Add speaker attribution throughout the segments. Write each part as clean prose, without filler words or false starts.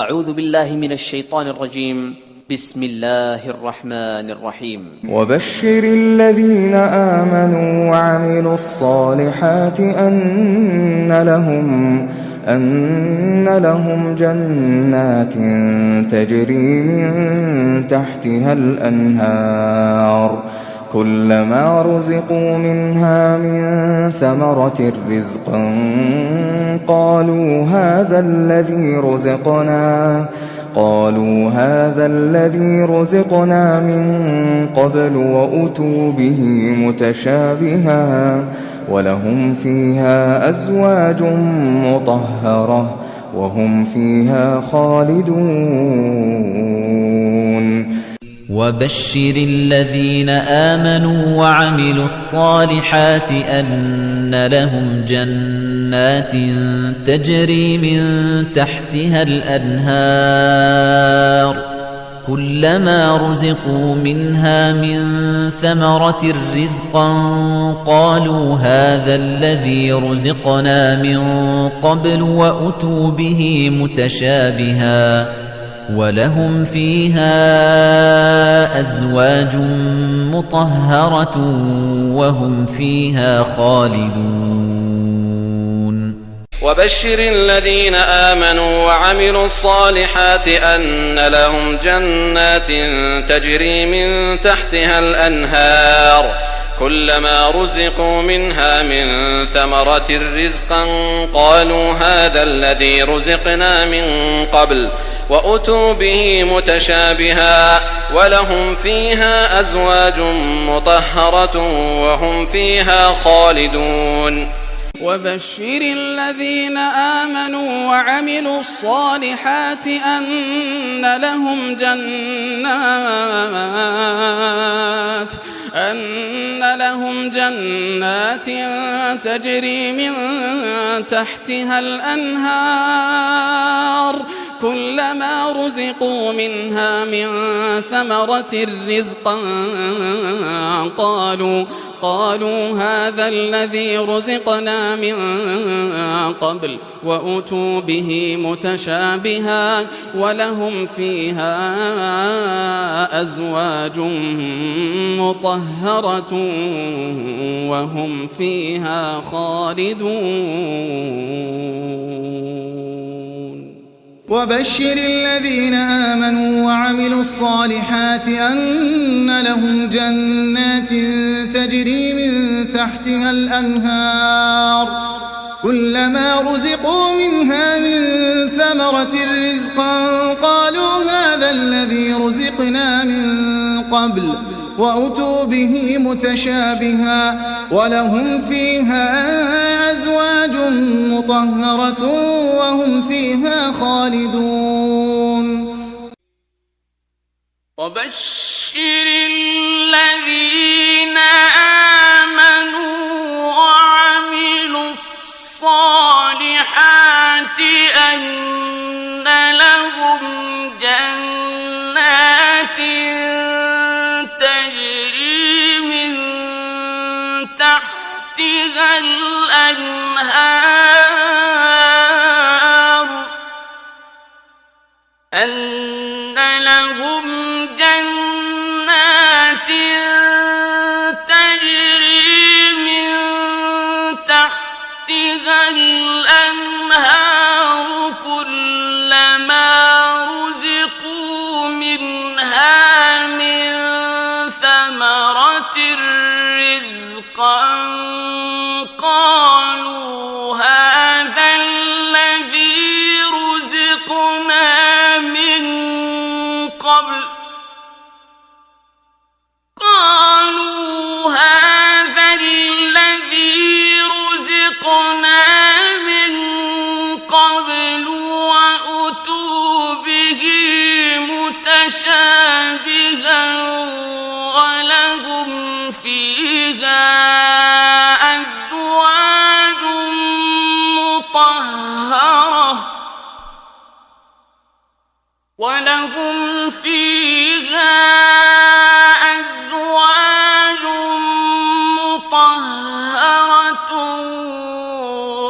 Speaker 1: أعوذ بالله من الشيطان الرجيم. بسم الله الرحمن الرحيم.
Speaker 2: وبشر الذين آمنوا وعملوا الصالحات أن لهم جنات تجري من تحتها الأنهار كلما رزقوا منها من ثمرة رزقا قالوا هذا الذي رزقنا من قبل وأتوا به متشابها ولهم فيها أزواج مطهرة وهم فيها خالدون.
Speaker 3: وبشر الذين آمنوا وعملوا الصالحات أن لهم جنات تجري من تحتها الأنهار كلما رزقوا منها من ثمرة رزقا قالوا هذا الذي رزقنا من قبل وأتوا به متشابها ولهم فيها أزواج مطهرة وهم فيها خالدون.
Speaker 4: وبشر الذين آمنوا وعملوا الصالحات أن لهم جنات تجري من تحتها الأنهار كلما رزقوا منها من ثمرة رزقا قالوا هذا الذي رزقنا من قبل وأتوا به متشابها ولهم فيها أزواج مطهرة وهم فيها خالدون.
Speaker 5: وبشر الذين آمنوا وعملوا الصالحات أن لهم جنات تجري من تحتها الأنهار كلما رزقوا منها من ثمرة رزقا قالوا هذا الذي رزقنا من قبل وأتوا به متشابها ولهم فيها أزواج مطهرة وهم فيها خالدون.
Speaker 6: وبشر الذين آمنوا وعملوا الصالحات أن لهم جنات تجري من تحتها الأنهار كلما رزقوا منها من ثمرة رزقا قالوا هذا الذي رزقنا من قبل وأتوا به متشابها ولهم فيها أزواج مطهرة وهم فيها خالدون.
Speaker 7: وبشر الذين آمنوا وعملوا الصالحات أن لهم جنات تجري من تحتها الأنهار أن لهم جنات تجري من تحتها الأنهار كلما رزقوا منها من ثمرة رزقا قالوا هذا الذي رزقنا من قبل وأتوا به متشابها ولهم فيها أزواج مطهرة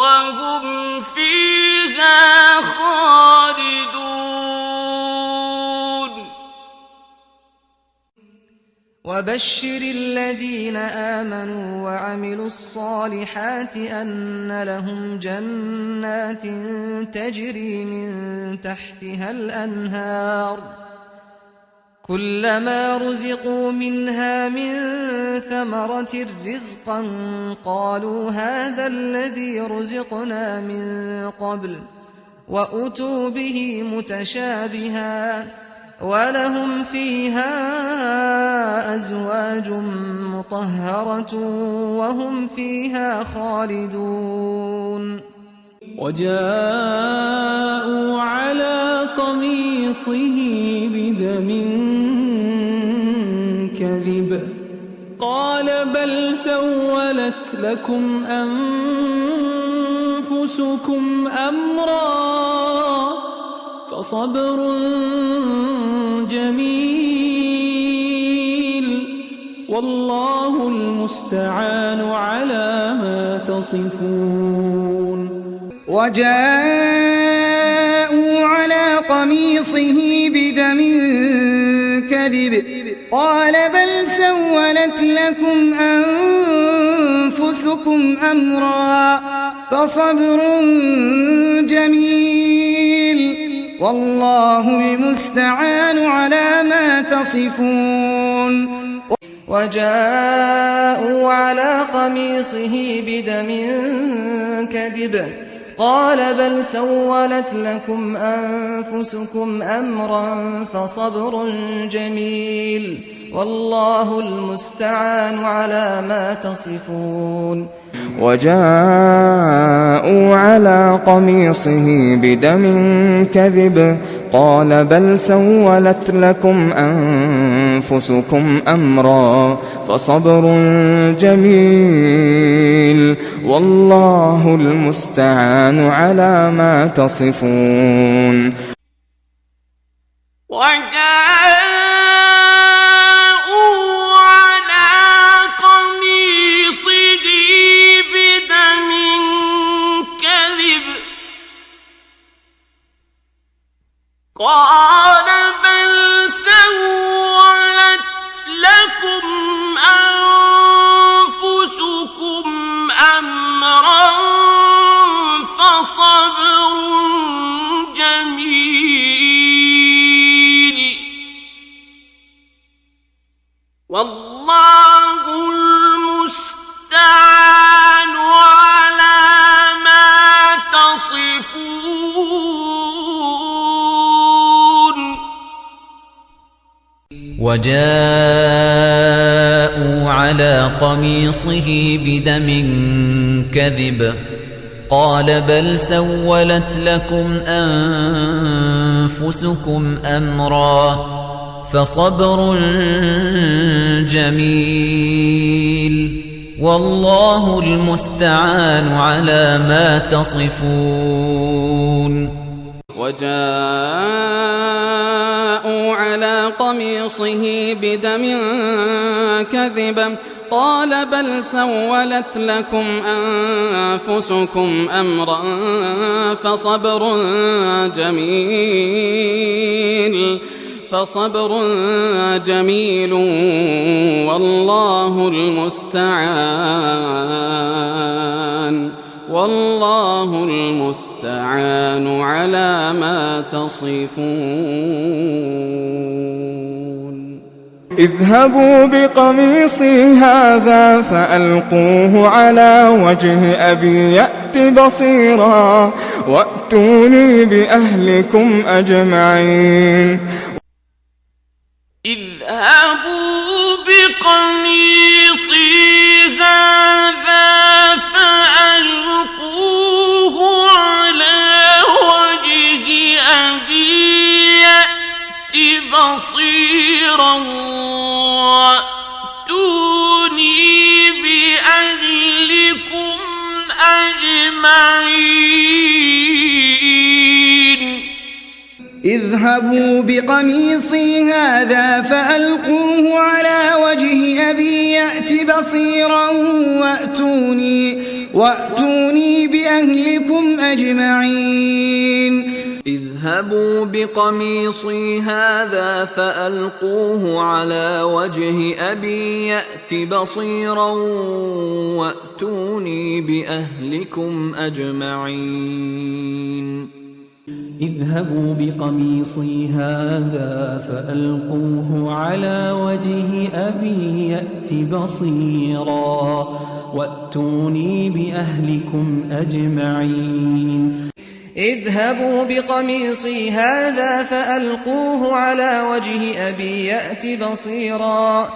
Speaker 7: وهم فيها خالدون.
Speaker 8: وبشر الذين آمنوا وعملوا الصالحات أن لهم جنات تجري من تحتها الأنهار كلما رزقوا منها من ثمرة رزقا قالوا هذا الذي رزقنا من قبل وأتوا به متشابها ولهم فيها أزواج مطهرة وهم فيها خالدون
Speaker 9: وجاءوا على قميصه بدم كذب قال بل سولت لكم أنفسكم أمرا فصبر جميل والله المستعان على ما تصفون
Speaker 6: وجاءوا على قميصه بدم كذب قال بل سولت لكم أنفسكم أمرا فصبر جميل والله المستعان على ما تصفون
Speaker 8: وجاءوا على قميصه بدم كذب قال بل سولت لكم أنفسكم أمرا فصبر جميل والله المستعان على ما تصفون
Speaker 2: وجاءوا على قميصه بدم كذب قال بل سولت لكم أنفسكم أمرا فصبر جميل والله المستعان على ما تصفون
Speaker 7: قال بل سولت لكم أنفسكم أمرا فصبر جميل والله المستعان على ما تصفون
Speaker 3: وجاءوا على قميصه بدم كذب قال بل سولت لكم أنفسكم أمرا فصبر جميل والله المستعان على ما تصفون
Speaker 5: وجاءوا على قميصه بدم كذب قال بل سولت لكم أنفسكم أمرا فصبر جميل والله المستعان على ما تصفون
Speaker 2: اذهبوا بقميصي هذا فألقوه على وجه أبي يأت بصيرا وأتوني بأهلكم أجمعين
Speaker 7: اذهبوا بقميصي هذا فألقوه على وجه أبي يأت بصيرا وأتوني بأهلكم أجمعين
Speaker 6: اذهبوا بقميصي هذا فألقوه على وجه أبي يأت بصيرا وأتوني بأهلكم أجمعين
Speaker 5: اذهبوا بقميصي هذا فألقوه على وجه أبي يأت بصيرا وأتوني بأهلكم أجمعين
Speaker 9: اذهبوا بقميصي هذا فألقوه على وجه أبي يأت بصيرا وأتوني بأهلكم أجمعين
Speaker 8: اذهبوا بقميصي هذا فألقوه على وجه أبي يأت بصيرا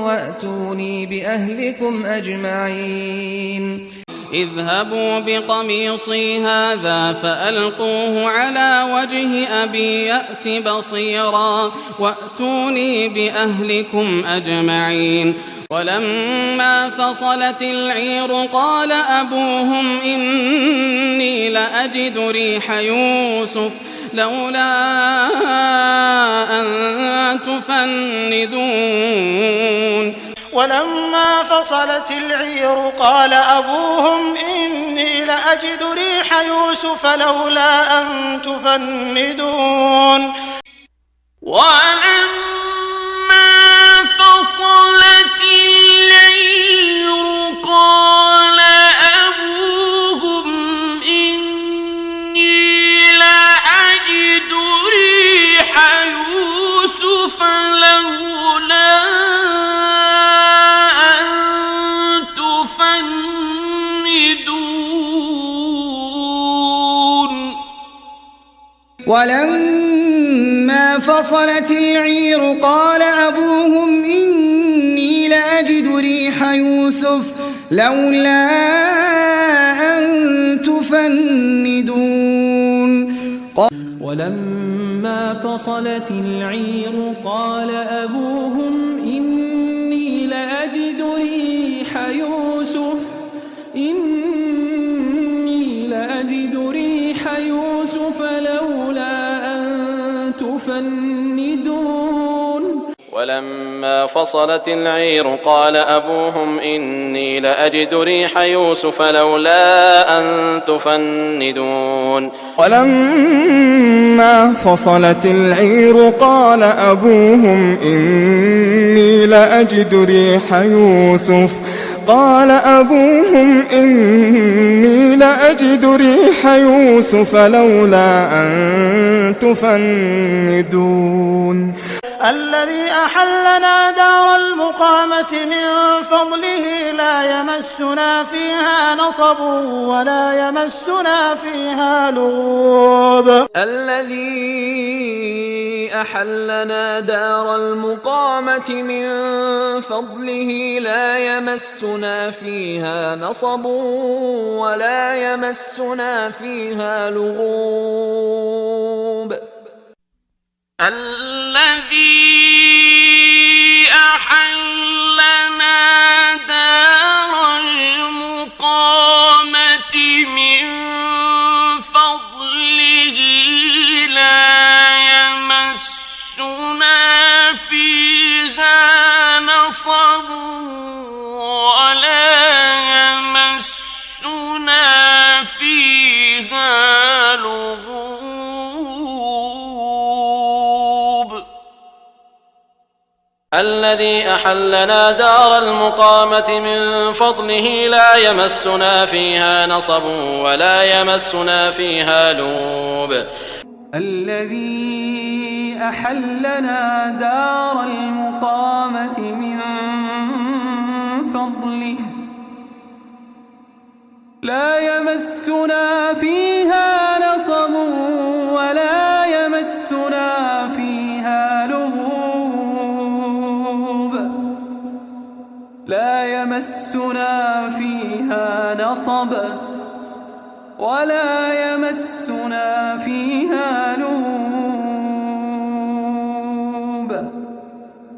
Speaker 8: وأتوني بأهلكم أجمعين
Speaker 5: اذهبوا بقميصي هذا فألقوه على وجه أبي يأت بصيرا وأتوني بأهلكم أجمعين ولما فصلت العير قال أبوهم إني لأجد ريح يوسف لولا أن تفندون
Speaker 10: ولما فصلت العير قال أبوهم إني لأجد ريح يوسف لولا أن تفندون
Speaker 7: ولما فصلت العير قال أبوهم إني لأجد ريح يوسف لولا أن تفندون
Speaker 6: ولما فصلت العير قال أبوهم إني لأجد ريح يوسف لولا أن تفندون
Speaker 9: ولما فصلت العير قال أبوهم إني لأجد ريح يوسف لولا أن تفندون
Speaker 4: ولما فصلت العير قال أبوهم إني لأجد ريح يوسف لولا أن تفندون
Speaker 2: ولما فصلت العير قال أبوهم إني لأجد ريح يوسف لولا أن تفندون
Speaker 10: الذي أحلنا دار المقامة من فضله لا يمسنا فيها نصب ولا يمسنا فيها لغوب
Speaker 5: الذي أحلنا دار المقامة من فضله لا يمسنا فيها نصب ولا يمسنا فيها لغوب
Speaker 7: الذي أحلنا دار المقامة من فضله لا يمسنا فيها نصب ولا يمسنا فيها لغوب
Speaker 4: الذي أحلنا دار المقامة من فضله لا يمسنا فيها نصب ولا يمسنا فيها لغوب
Speaker 9: الذي أحلنا دار المقامة من فضله لا يمسنا فيها نصب ولا يمسنا فيها لغوب لا يمسنا فيها نصب ولا يمسنا فيها لغوب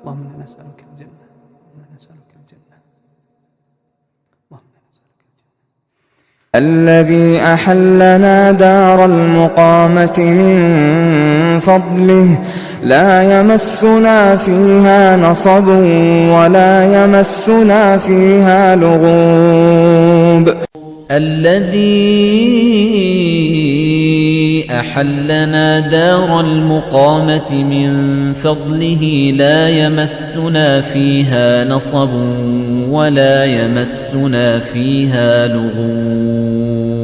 Speaker 9: اللهم إنا نسألك الجنة
Speaker 2: الذي أحلنا دار المقامة من فضله لا يمسنا فيها نصب ولا يمسنا فيها لغوب
Speaker 3: الذي أحلنا دار المقامة من فضله لا يمسنا فيها نصب ولا يمسنا فيها لغوب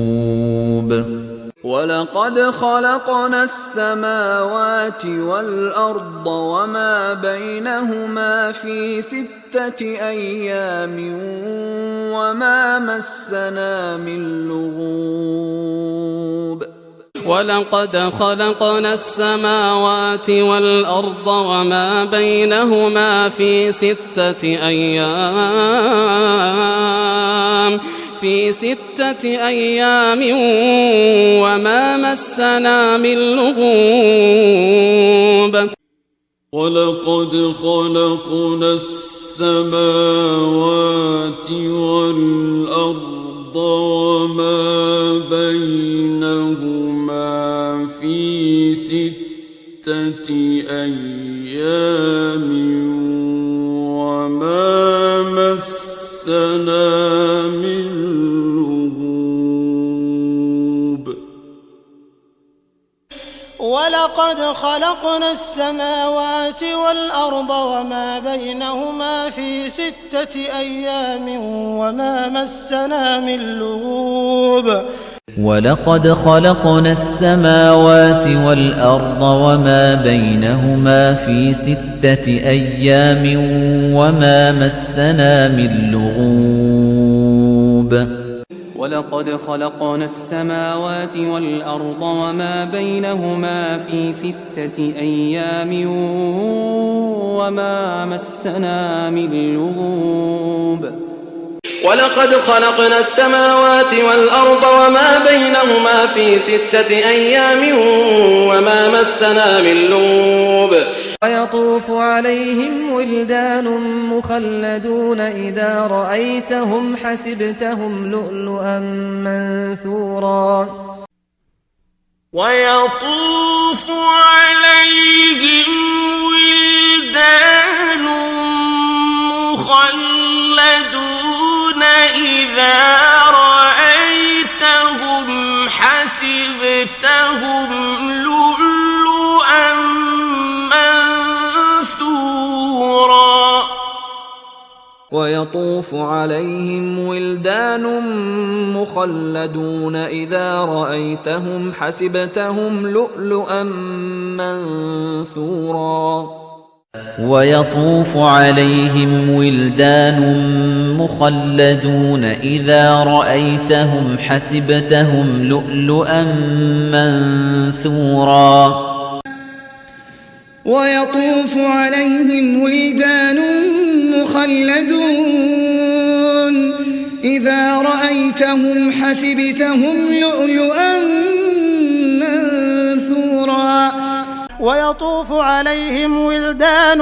Speaker 5: ولقد خلقنا السماوات والأرض وما بينهما في 6 أيام وما مسنا من لغوب
Speaker 11: ولقد خلقنا السماوات والأرض وما بينهما في 6 أيام وما مسنا من لغوب
Speaker 12: ولقد خلقنا السماوات والأرض وما بينهما في 6 أيام وما مسنا من لغوب
Speaker 10: ولقد خلقنا السماوات والأرض وما بينهما في 6 أيام وما مسنا من لغوب
Speaker 3: ولقد خلقنا السماوات والأرض وما بينهما في 6 أيام وما مسنا من لغوب
Speaker 13: ولقد خلقنا السماوات والأرض وما بينهما في 6 أيام وما مسنا من لغوب
Speaker 4: ولقد خلقنا السماوات والأرض وما بينهما في 6 أيام وما مسنا من لغوب
Speaker 8: ويطوف عليهم ولدان مخلدون إذا رأيتهم حسبتهم لؤلؤا منثورا
Speaker 7: ويطوف عليهم ولدان مخلدون إذا رأيتهم حسبتهم لؤلؤا منثورا
Speaker 5: ويطوف عليهم ولدان مخلدون إذا رأيتهم حسبتهم لؤلؤا منثورا
Speaker 3: ويطوف عليهم ولدان مخلدون إذا رأيتهم حسبتهم لؤلؤا منثورا
Speaker 6: ويطوف عليهم ولدان مخلدون إذا رأيتهم حسبتهم لؤلؤا منثورا
Speaker 10: ويطوف عليهم ولدان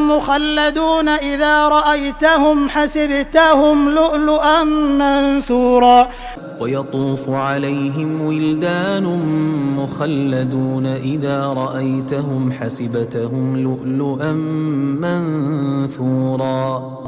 Speaker 10: مخلدون إذا رأيتهم حسبتهم لؤلؤا منثورا
Speaker 13: ويطوف عليهم ولدان مخلدون إذا رأيتهم حسبتهم لؤلؤا منثورا